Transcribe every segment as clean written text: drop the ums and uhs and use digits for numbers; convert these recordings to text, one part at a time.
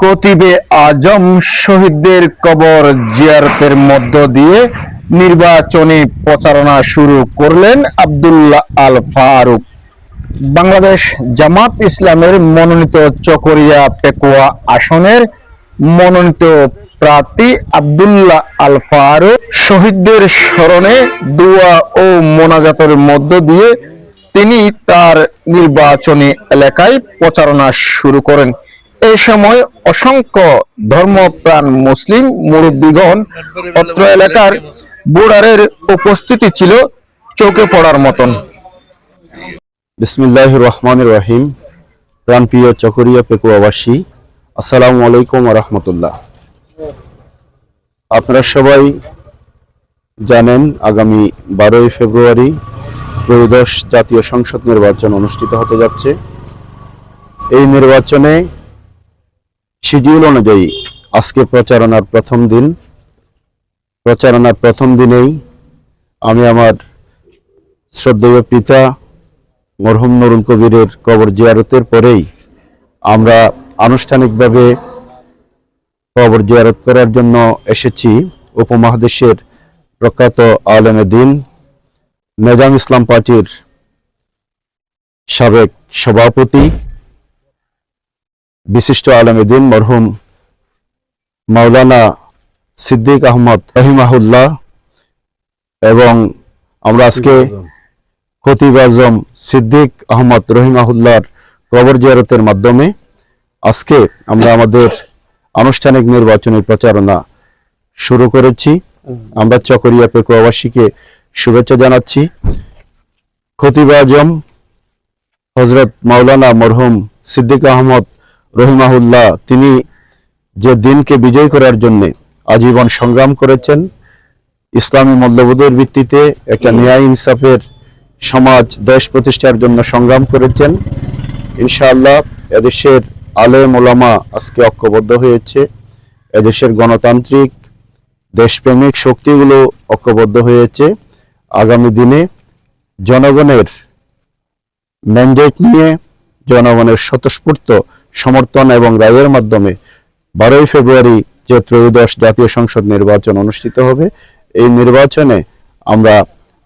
খতিবে আজম শহীদদের কবর জিয়ারতের মধ্য দিয়ে নির্বাচনী প্রচারণা শুরু করলেন আব্দুল্লাহ আল ফারুক। বাংলাদেশ জামাত ইসলামের মনোনীত চকরিয়া পেকুয়া আসনের মনোনীত প্রার্থী আব্দুল্লাহ আল ফারুক শহীদদের স্মরণে দোয়া ও মোনাজাতের মধ্য দিয়ে তিনি তার নির্বাচনী এলাকায় প্রচারণা শুরু করেন। এই সময় অসংখ্য ধর্মপ্রাণ মুসলিম মুরব্বীগণ অত্র এলাকার ভোটারের উপস্থিতি ছিল চোখে পড়ার মতন। বিসমিল্লাহির রহমানির রহিম। প্রাণপ্রিয় চকরিয়া পেকুয়াবাসী, আসসালামু আলাইকুম ওয়া রাহমাতুল্লাহ। আপনারা সবাই জানেন আগামী 12 ফেব্রুয়ারি ত্রয়োদশ জাতীয় সংসদ নির্বাচন অনুষ্ঠিত হতে যাচ্ছে। এই নির্বাচনে শিডিউল অনুযায়ী আজকে প্রচারণার প্রথম দিনেই আমি আমার শ্রদ্ধেয় পিতা মরহুম নুরুল কবিরের কবর জিয়ারতের পরেই আমরা আনুষ্ঠানিকভাবে কবর জিয়ারত করার জন্য এসেছি উপমহাদেশের প্রখ্যাত আলেমে দ্বীন নেজাম ইসলাম পার্টির সাবেক সভাপতি বিশিষ্ট আলেমে দ্বীন মরহুম মাওলানা সিদ্দিক আহমদ রহিমাহুল্লাহ, এবং আমরা আজকে খতিবে আজম সিদ্দিক আহমদ রহিমাহুল্লাহর কবর জিয়ারতের মাধ্যমে আজকে আমরা আমাদের আনুষ্ঠানিক নির্বাচনী প্রচারণা শুরু করেছি। আমরা চকরিয়া পেকুয়াবাসীকে শুভেচ্ছা জানাচ্ছি। খতিবে আজম হযরত মাওলানা মরহুম সিদ্দিক আহমদ রহিমাহুল্লাহ তিনি যে দিনকে বিজয় করার জন্য আজীবন সংগ্রাম করেছেন, ইসলামী মূল্যবোধের ভিত্তিতে একটা ন্যায় ইনসাফের সমাজ দেশ প্রতিষ্ঠার জন্য সংগ্রাম করেছেন। ইনশাআল্লাহ এদেশের আলেম ওলামা আজকে ঐক্যবদ্ধ হয়েছে, এদেশের গণতান্ত্রিক দেশপ্রেমিক শক্তিগুলো ঐক্যবদ্ধ হয়েছে। আগামী দিনে জনগণের ম্যান্ডেট নিয়ে জনগণের স্বতঃস্ফূর্ত সমর্থন এবং রায়ের মাধ্যমে 12 ফেব্রুয়ারি যে ত্রয়োদশ জাতীয় সংসদ নির্বাচন অনুষ্ঠিত হবে, এই নির্বাচনে আমরা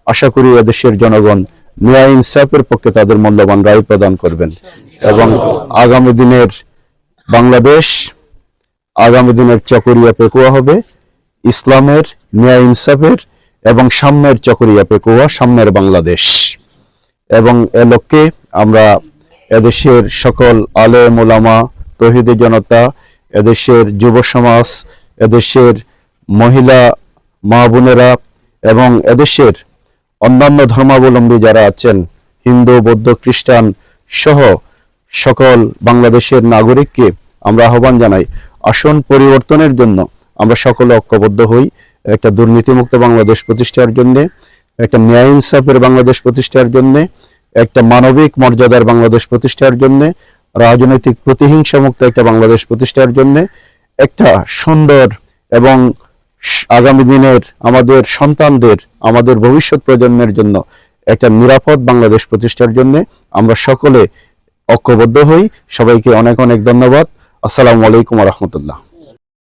আশা করি এদেশের জনগণ ন্যায় ইনসাফের পক্ষে তাদের মূল্যবান রায় প্রদান করবেন এবং আগামী দিনের বাংলাদেশ, আগামী দিনের চকরিয়া পেকুয়া হবে ইসলামের, ন্যায় ইনসাফের এবং সাম্যের চকরিয়া পেকুয়া, সাম্যের বাংলাদেশ। এবং এ লক্ষ্যে আমরা এদেশের সকল আলেম ওলামা, তৌহিদি জনতা, এদেশের যুব সমাজ, এদেশের মহিলা মা বোনেরা এবং এদেশের অন্যান্য ধর্মাবলম্বী যারা আছেন, হিন্দু বৌদ্ধ খ্রিস্টান সহ সকল বাংলাদেশের নাগরিককে আমরা আহ্বান জানাই, আসন পরিবর্তনের জন্য আমরা সকলে ঐক্যবদ্ধ হই। একটা দুর্নীতিমুক্ত বাংলাদেশ প্রতিষ্ঠার জন্য, একটা ন্যায় ইনসাফের বাংলাদেশ প্রতিষ্ঠার জন্য, একটা মানবিক মর্যাদার বাংলাদেশ প্রতিষ্ঠার জন্য, রাজনৈতিক প্রতিহিংসা মুক্ত একটা বাংলাদেশ প্রতিষ্ঠার জন্য, একটা সুন্দর এবং আগামী দিনের আমাদের সন্তানদের, আমাদের ভবিষ্যৎ প্রজন্মের জন্য একটা নিরাপদ বাংলাদেশ প্রতিষ্ঠার জন্য আমরা সকলে ঐক্যবদ্ধ হই। সবাইকে অনেক অনেক ধন্যবাদ। আসসালামু আলাইকুম ওয়া রাহমাতুল্লাহ।